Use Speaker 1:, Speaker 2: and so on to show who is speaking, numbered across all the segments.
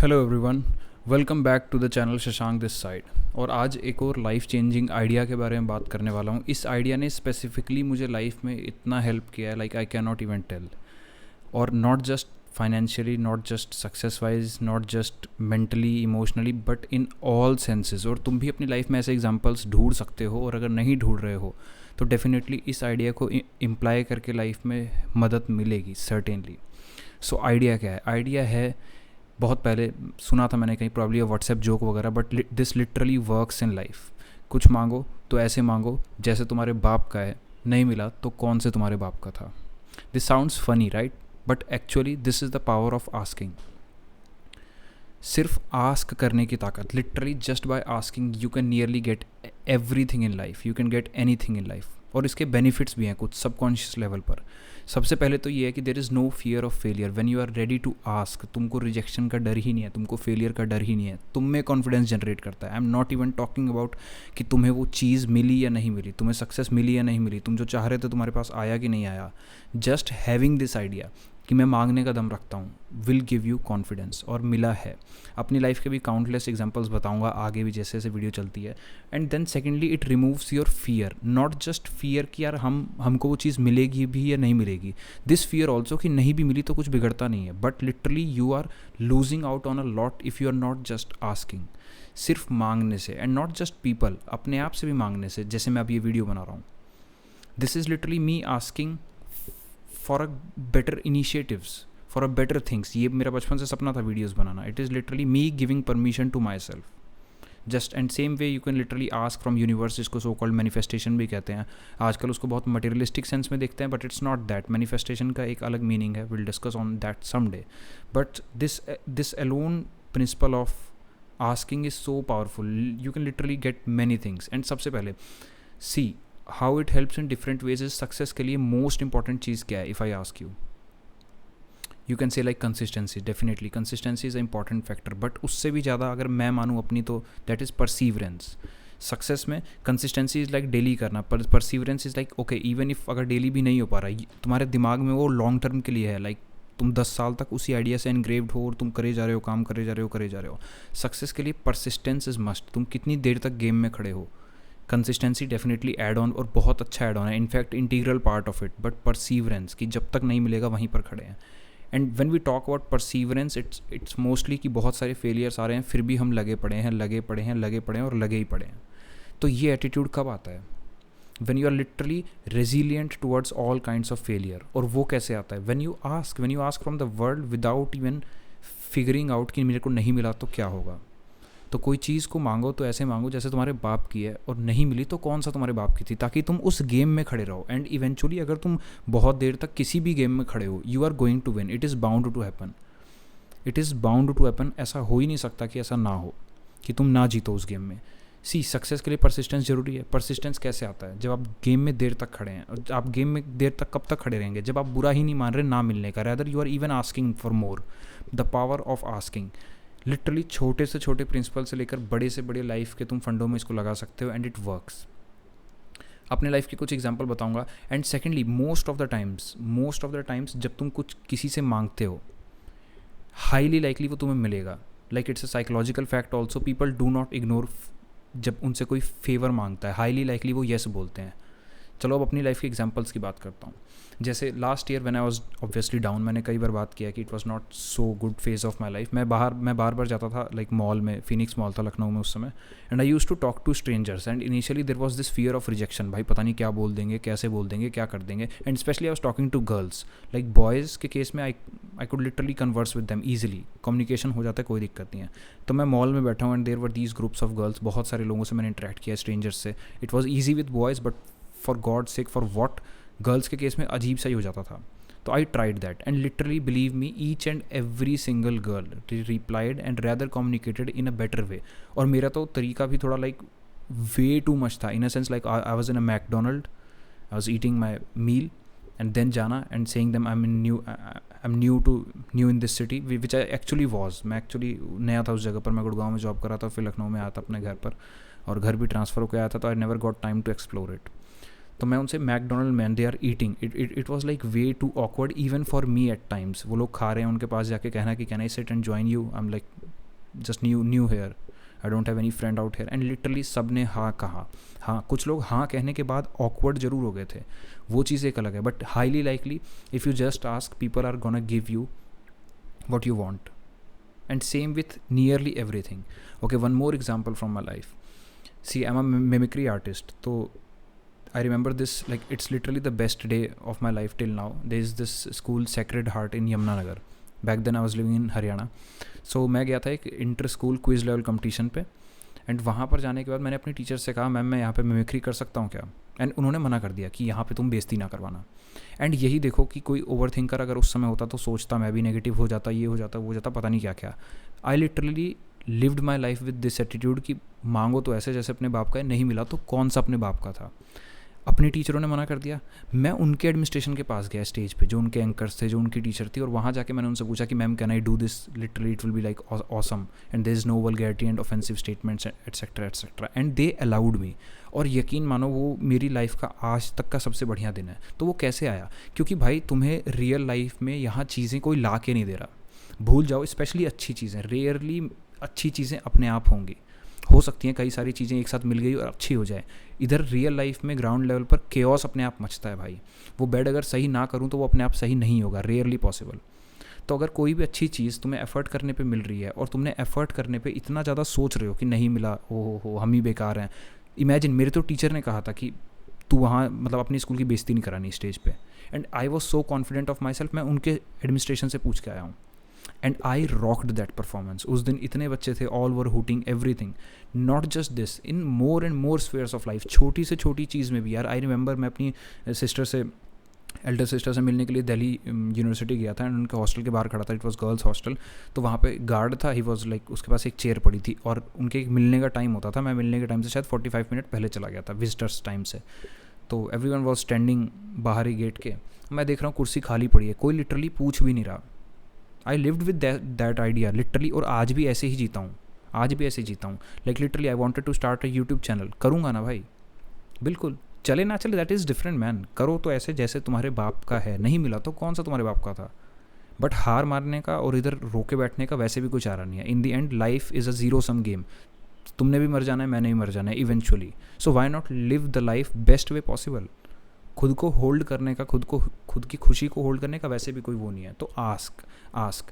Speaker 1: Hello everyone, welcome back to the channel Shashank this side. और आज एक और लाइफ चेंजिंग आइडिया के बारे में बात करने वाला हूँ। इस आइडिया ने स्पेसिफिकली मुझे लाइफ में इतना हेल्प किया है, like I can not even tell. और not just financially, not just success wise, not just mentally emotionally, but in all senses. और तुम भी अपनी लाइफ में ऐसे एग्जांपल्स ढूंढ सकते हो, और अगर नहीं ढूंढ रहे हो तो डेफिनेटली इस आइडिया को इम्प्लाई करके लाइफ में मदद मिलेगी सर्टेनली। सो आइडिया क्या है? आइडिया है, बहुत पहले सुना था मैंने कहीं, प्रॉब्ली व्हाट्सएप जोक वगैरह, but this literally works in life. कुछ मांगो तो ऐसे मांगो जैसे तुम्हारे बाप का है, नहीं मिला तो कौन से तुम्हारे बाप का था। This sounds funny right, but actually this is the power of asking. सिर्फ आस्क करने की ताकत, literally just by asking you can nearly get everything in life, you can get anything in life. और इसके बेनिफिट्स भी हैं कुछ subconscious level पर। सबसे पहले तो ये है कि there is no fear of failure when you are ready to ask. तुमको रिजेक्शन का डर ही नहीं है, तुमको फेलियर का डर ही नहीं है, तुम में कॉन्फिडेंस जनरेट करता है। I am not even talking about कि तुम्हें वो चीज़ मिली या नहीं मिली, तुम्हें सक्सेस मिली या नहीं मिली, तुम जो चाह रहे थे तुम्हारे पास आया कि नहीं आया। जस्ट हैविंग दिस आइडिया कि मैं मांगने का दम रखता हूँ विल गिव यू कॉन्फिडेंस, और मिला है। अपनी लाइफ के भी काउंटलेस एग्जांपल्स बताऊंगा आगे भी जैसे जैसे वीडियो चलती है। And then secondly it removes your fear, not just fear कि यार हमको वो चीज़ मिलेगी भी या नहीं मिलेगी, दिस फियर ऑल्सो कि नहीं भी मिली तो कुछ बिगड़ता नहीं है, but literally you are losing out on a lot if you are not just asking. सिर्फ मांगने से, एंड नॉट जस्ट पीपल, अपने आप से भी मांगने से, जैसे मैं अब ये वीडियो बना रहा हूँ। This is literally me asking for a better initiatives, for a better things. ये मेरा बचपन से सपना था वीडियोस बनाना। It is literally me giving permission to myself just. And same way you can literally ask from universe, जिसको so called manifestation भी कहते हैं। आजकल उसको बहुत मटेरियलिस्टिक सेंस में देखते हैं, but it's not that. Manifestation का एक अलग मीनिंग है, will discuss on that someday. But this alone principle of asking is so powerful, you can literally gate many things. And सबसे पहले see how it helps in different ways. Is success के लिए most important चीज़ क्या है? If I ask you can say like consistency. Definitely consistency is a important factor, but उससे भी ज़्यादा अगर मैं मानूँ अपनी, तो दैट इज़ परसीवरेंस। सक्सेस में कंसिस्टेंसी इज़ लाइक डेली करना, पर perseverance is like okay even if अगर डेली भी नहीं हो पा रहा, तुम्हारे दिमाग में वो लॉन्ग टर्म के लिए है। लाइक तुम 10 साल तक उसी आइडिया से एनग्रेव्ड हो और तुम करे जा रहे हो, काम करे जा रहे हो। सक्सेस के लिए परसिस्टेंस इज़ मस्ट। तुम कितनी देर तक गेम में खड़े हो, कंसिस्टेंसी डेफिनेटली ऐड ऑन, और बहुत अच्छा ऐड ऑन है, in fact integral part of it. But perseverance कि जब तक नहीं मिलेगा वहीं पर खड़े हैं। And when we talk about perseverance, it's mostly कि बहुत सारे फेलियर्स आ रहे हैं, फिर भी हम लगे पड़े हैं और लगे ही पड़े हैं। तो ये एटीट्यूड कब आता है? When you are literally resilient towards all kinds of failure. और वो कैसे आता है? When you ask from the world without even figuring out कि मेरे को नहीं मिला तो क्या होगा। तो कोई चीज़ को मांगो तो ऐसे मांगो जैसे तुम्हारे बाप की है, और नहीं मिली तो कौन सा तुम्हारे बाप की थी, ताकि तुम उस गेम में खड़े रहो। एंड इवेंचुअली अगर तुम बहुत देर तक किसी भी गेम में खड़े हो, you are going to win. It is bound to happen, it is bound to happen. ऐसा हो ही नहीं सकता कि ऐसा ना हो, कि तुम ना जीतो उस गेम में। सी सक्सेस के लिए परसिस्टेंस जरूरी है। परसिस्टेंस कैसे आता है? जब आप गेम में देर तक खड़े हैं। और आप गेम में देर तक कब तक खड़े रहेंगे? जब आप बुरा ही नहीं मान रहे ना मिलने का, rather you are even asking for more. The power of asking, literally छोटे से छोटे प्रिंसिपल से लेकर बड़े से बड़े लाइफ के तुम फंडों में इसको लगा सकते हो, एंड इट वर्क्स। अपने लाइफ के कुछ एग्जांपल बताऊंगा। And secondly most of the times जब तुम कुछ किसी से मांगते हो, हाईली लाइकली वो तुम्हें मिलेगा। Like it's a psychological fact also, people do not ignore. जब उनसे कोई फेवर मांगता है, हाईली लाइकली वो येस बोलते हैं। चलो अब अपनी लाइफ के एग्जांपल्स की बात करता हूँ। जैसे last year when I was obviously down, मैंने कई बार बात किया कि it was not so good phase of my life. मैं बार बार जाता था, लाइक मॉल में, फिनिक्स मॉल था लखनऊ में उस समय, and I used to talk to strangers. And initially there was this fear of rejection, भाई पता नहीं क्या बोल देंगे, कैसे बोल देंगे, क्या कर देंगे। And specially I was talking to girls. Like boys के केस में I could literally converse with them easily, communication हो जाता है, कोई दिक्कत नहीं है। तो मैं मॉल में बैठा हूँ, and there were these groups of girls, बहुत सारे लोगों से मैंने इंटरेक्ट किया, स्ट्रेंजर्स से। It was easy with boys, but for god sake, for what, girls के केस में अजीब सा ही हो जाता था। तो I tried that, and literally believe me, each and every single girl replied and rather communicated in a better way. और मेरा तो तरीका भी थोड़ा लाइक वे टू मच था, in a sense like I was in a McDonald, I was eating my meal, and then जाना and saying them I am new in this city, which I actually was. मैं actually नया था उस जगह पर, मैं गुड़गांव में जॉब कर रहा था, फिर लखनऊ में आया था अपने घर पर, और घर भी ट्रांसफ़र होकर आया था, तो I never got time to explore it. तो मैं उनसे McDonald man they are eating, it was like way too awkward even for me at times. वो लोग खा रहे हैं, उनके पास जाके कहना कि can I sit and join you, I am like just new here, I don't have any friend out here. And literally सब ने हाँ कहा। हाँ, कुछ लोग हाँ कहने के बाद ऑकवर्ड जरूर हो गए थे, वो चीज़ एक अलग है, but highly likely if you just ask, people are gonna give you what you want. And same with nearly everything. Okay, one more example from my life. See, I am a mimicry artist, तो I remember this like it's literally the best day of my life till now. There is this school Sacred Heart in Yamunanagar. Back then I was living in Haryana. So मैं गया था एक inter school quiz level competition पे, and वहाँ पर जाने के बाद मैंने अपनी टीचर से कहा, मैम मैं यहाँ पे मिमिक्री कर सकता हूँ क्या? एंड उन्होंने मना कर दिया कि यहाँ पे तुम बेइज्जती ना करवाना। एंड यही देखो कि कोई ओवर थिंकर अगर उस समय होता तो सोचता मैं भी नेगेटिव हो जाता, ये हो जाता, वो हो जाता, पता नहीं क्या क्या। I literally lived my life with this attitude कि मांगो तो ऐसे जैसे अपने बाप का है, नहीं मिला तो कौन सा अपने बाप का था। अपनी टीचरों ने मना कर दिया, मैं उनके एडमिनिस्ट्रेशन के पास गया स्टेज पे, जो उनके एंकर्स थे, जो उनकी टीचर थी, और वहाँ जाके मैंने उनसे पूछा कि ma'am can I do this, literally it will be like awesome and there is no vulgarity and offensive statements etcetera etcetera, and they allowed me. और यकीन मानो वो मेरी लाइफ का आज तक का सबसे बढ़िया दिन है। तो वो कैसे आया? क्योंकि भाई तुम्हें रियल लाइफ में यहाँ चीज़ें कोई ला के नहीं दे रहा, भूल जाओ, स्पेशली अच्छी चीज़ें, रेयरली अच्छी चीज़ें अपने आप होंगी। हो सकती हैं कई सारी चीज़ें एक साथ मिल गई और अच्छी हो जाए। इधर रियल लाइफ में ग्राउंड लेवल पर केओस अपने आप मचता है भाई। वो बेड अगर सही ना करूँ तो वो अपने आप सही नहीं होगा, रेयरली पॉसिबल। तो अगर कोई भी अच्छी चीज़ तुम्हें एफर्ट करने पे मिल रही है और तुमने एफर्ट करने पे इतना ज़्यादा सोच रहे हो कि नहीं मिला, हो हम ही बेकार हैं। इमेजिन, मेरे तो टीचर ने कहा था कि तू वहाँ मतलब अपनी स्कूल की बेइज्जती नहीं करानी स्टेज पे, and I was so confident of my self. मैं उनके एडमिनिस्ट्रेशन से पूछ के आया हूँ, and I rocked that performance. उस दिन इतने बच्चे थे, all were hooting everything. Not just this, in more and more spheres of life, छोटी से छोटी चीज़ में भी यार। आई रिमेंबर मैं अपनी सिस्टर से, एल्डर सिस्टर से मिलने के लिए दिल्ली यूनिवर्सिटी गया था, एंड उनके हॉस्टल के बाहर खड़ा था, इट वाज गर्ल्स हॉस्टल। तो वहाँ पे गार्ड था, ही वाज लाइक, उसके पास एक चेयर पड़ी थी और उनके एक मिलने का टाइम होता था। मैं मिलने के टाइम से शायद 45 मिनट पहले चला गया था, विजिटर्स टाइम से। तो एवरीवन वाज स्टैंडिंग बाहर ही गेट के। मैं देख रहा हूँ कुर्सी खाली पड़ी है, कोई लिटरली पूछ भी नहीं रहा। I lived with that idea literally, और आज भी ऐसे ही जीता हूँ, आज भी ऐसे ही जीता हूँ। Like literally I wanted to start a YouTube channel, करूँगा ना भाई, बिल्कुल, चले ना चले दैट इज़ डिफरेंट मैन। करो तो ऐसे जैसे तुम्हारे बाप का है, नहीं मिला तो कौन सा तुम्हारे बाप का था। बट हार मारने का और इधर रोके बैठने का वैसे भी कोई चारा नहीं है। In the end life is a zero sum game, तुमने भी मर जाना है, मैंने भी मर जाना है eventually. So why not live the life best way possible. खुद को होल्ड करने का, खुद की खुशी को होल्ड करने का वैसे भी कोई वो नहीं है। तो ask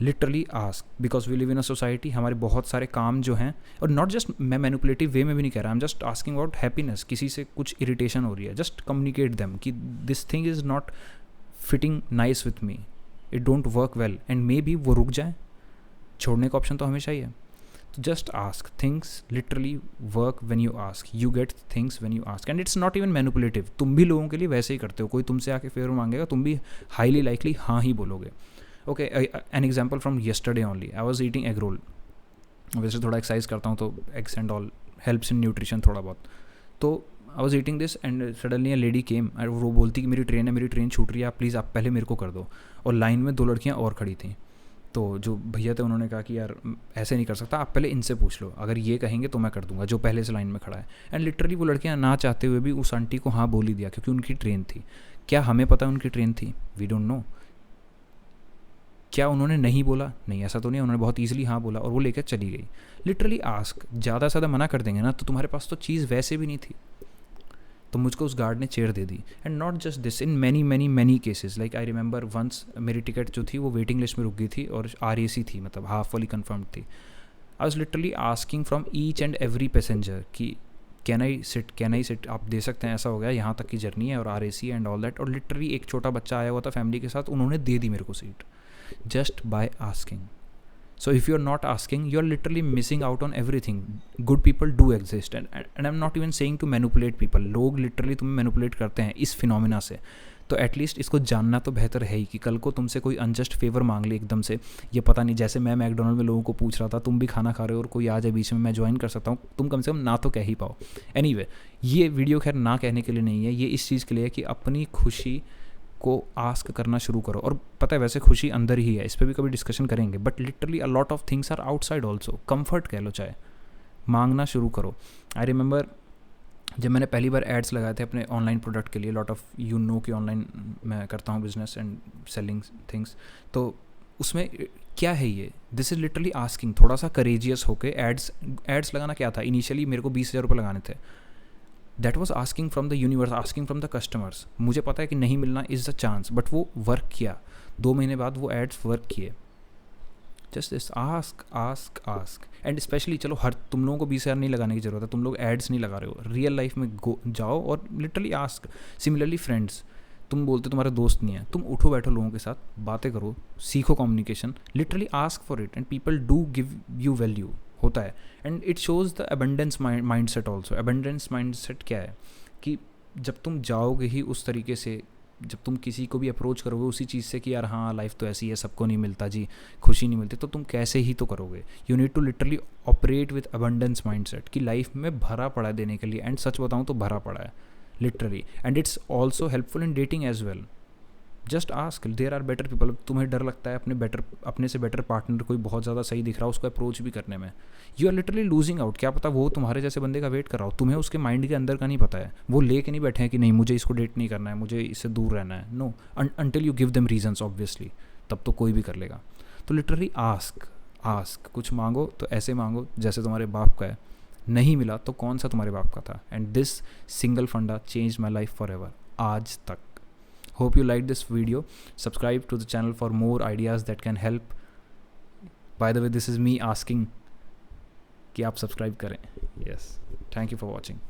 Speaker 1: literally ask, because we live in a society. हमारे बहुत सारे काम जो हैं, और नॉट जस्ट, मैं मैनिपुलेटिव वे में भी नहीं कह रहा, I am just asking about happiness. किसी से कुछ इरिटेशन हो रही है, जस्ट कम्युनिकेट देम कि this thing is not fitting nice with me, it don't work well, and may be वो रुक जाए। छोड़ने का ऑप्शन तो हमेशा ही है। तो just ask, things literally work when you ask, you get things when you ask, and it's not even manipulative. तुम भी लोगों के लिए वैसे ही करते हो, कोई तुमसे आके फेवर मांगेगा, तुम भी हाईली लाइकली हाँ ही बोलोगे। Okay, an example from yesterday only, I was eating egg roll. वैसे थोड़ा एक्सरसाइज करता हूँ तो eggs and all helps in nutrition थोड़ा बहुत। तो आई was eating this and suddenly a lady केम, और वो बोलती कि मेरी ट्रेन है, मेरी ट्रेन छूट रही है, आप प्लीज़ आप पहले मेरे को कर दो। और लाइन में 2 लड़कियाँ और खड़ी थी। तो जो भैया थे उन्होंने कहा कि यार ऐसे नहीं कर सकता, आप पहले इनसे पूछ लो, अगर ये कहेंगे तो मैं कर दूंगा, जो पहले से लाइन में खड़ा है। एंड लिटरली वो लड़कियां ना चाहते हुए भी उस आंटी को हाँ बोल ही दिया, क्योंकि उनकी ट्रेन थी। क्या हमें पता उनकी ट्रेन थी? We don't know. क्या उन्होंने नहीं बोला? नहीं, ऐसा तो नहीं, उन्होंने बहुत ईजिली हाँ बोला और वो लेकर चली गई। लिटरली आस्क, ज़्यादा से ज़्यादा मना कर देंगे ना तो तुम्हारे पास तो चीज़ वैसे भी नहीं थी। तो मुझको उस गार्ड ने चेयर दे दी। And not just this, in many cases, like I remember once मेरी टिकट जो थी वो वेटिंग लिस्ट में रुक गई थी और RAC थी, मतलब हाफ वाली कन्फर्म्ड थी। I was literally asking from each and every passenger कि कैन आई सिट, आप दे सकते हैं, ऐसा हो गया, यहाँ तक की जर्नी है और RAC एंड ऑल दैट। और लिटरली एक छोटा बच्चा आया हुआ था फैमिली के साथ, उन्होंने दे दी मेरे को seat, just by asking. So if you're not asking, you're literally missing out on everything. Good people do exist, and I'm not even saying to manipulate people. लोग literally तुम्हें manipulate करते हैं इस फिनोमिना से। तो एटलीस्ट इसको जानना तो बेहतर है ही कि कल को तुमसे कोई अनजस्ट फेवर मांग ले एकदम से, ये पता नहीं, जैसे मैं मैकडोनल्ड में लोगों को पूछ रहा था, तुम भी खाना खा रहे हो और कोई आ जाए बीच में, मैं ज्वाइन कर सकता हूँ, तुम कम से कम ना तो कह ही पाओ। एनीवे, ये वीडियो खैर ना कहने के लिए नहीं है, ये इस चीज़ के लिए है कि अपनी खुशी को आस्क करना शुरू करो। और पता है वैसे खुशी अंदर ही है, इस पर भी कभी डिस्कशन करेंगे, but literally a lot of things are outside also. Comfort कह लो चाहे, मांगना शुरू करो। आई रिमेंबर जब मैंने पहली बार एड्स लगाए थे अपने ऑनलाइन प्रोडक्ट के लिए, लॉट ऑफ यू नो कि ऑनलाइन मैं करता हूँ बिजनेस एंड सेलिंग थिंग्स, तो उसमें क्या है ये? दिस इज लिटरली आस्किंग, थोड़ा सा करेजियस होके एड्स लगाना क्या था? इनिशियली मेरे को 20,000 रुपये लगाने थे. That was asking from the universe, asking from the customers. मुझे पता है कि नहीं मिलना इज़ द चांस, बट वो वर्क किया. 2 महीने बाद वो एड्स वर्क किए. Just this, ask ask ask. And specially चलो हर तुम लोगों को 20,000 नहीं लगाने की ज़रूरत है, तुम लोग एड्स नहीं लगा रहे हो, रियल लाइफ में जाओ और लिटरली आस्क. सिमिलरली फ्रेंड्स, तुम बोलते तुम्हारे दोस्त नहीं है, तुम उठो बैठो लोगों के साथ, बातें करो, सीखो communication, literally ask for it and people do give you value. होता है. And it shows the abundance mind set also. Abundance mind set क्या है कि जब तुम जाओगे ही उस तरीके से, जब तुम किसी को भी अप्रोच करोगे उसी चीज़ से कि यार हाँ लाइफ तो ऐसी है, सबको नहीं मिलता जी, खुशी नहीं मिलती, तो तुम कैसे ही तो करोगे. You need to literally operate with abundance mindset कि लाइफ में भरा पड़ा है देने के लिए. एंड सच बताऊँ तो भरा पड़ा है literally. And it's also helpful in dating as well. Just ask, there are better people. तुम्हें डर लगता है अपने से बेटर पार्टनर कोई बहुत ज़्यादा सही दिख रहा हो उसको अप्रोच भी करने में, you are literally losing out. क्या पता वो तुम्हारे जैसे बंदे का वेट कर रहा हो, तुम्हें उसके माइंड के अंदर का नहीं पता है. वो लेके नहीं बैठे हैं कि नहीं मुझे इसको डेट नहीं करना है, मुझे इससे दूर रहना है. No, until you give them reasons obviously, तब तो कोई भी कर लेगा. तो लिटरली आस्क आस्क. कुछ मांगो तो ऐसे मांगो जैसे तुम्हारे बाप का है. नहीं मिला तो कौन सा तुम्हारे बाप का था. एंड दिस सिंगल फंडा change my life for ever, आज तक. Hope you liked this video. Subscribe to the channel for more ideas that can help. By the way, this is me asking कि आप सब्सक्राइब करें. Yes. Thank you for watching.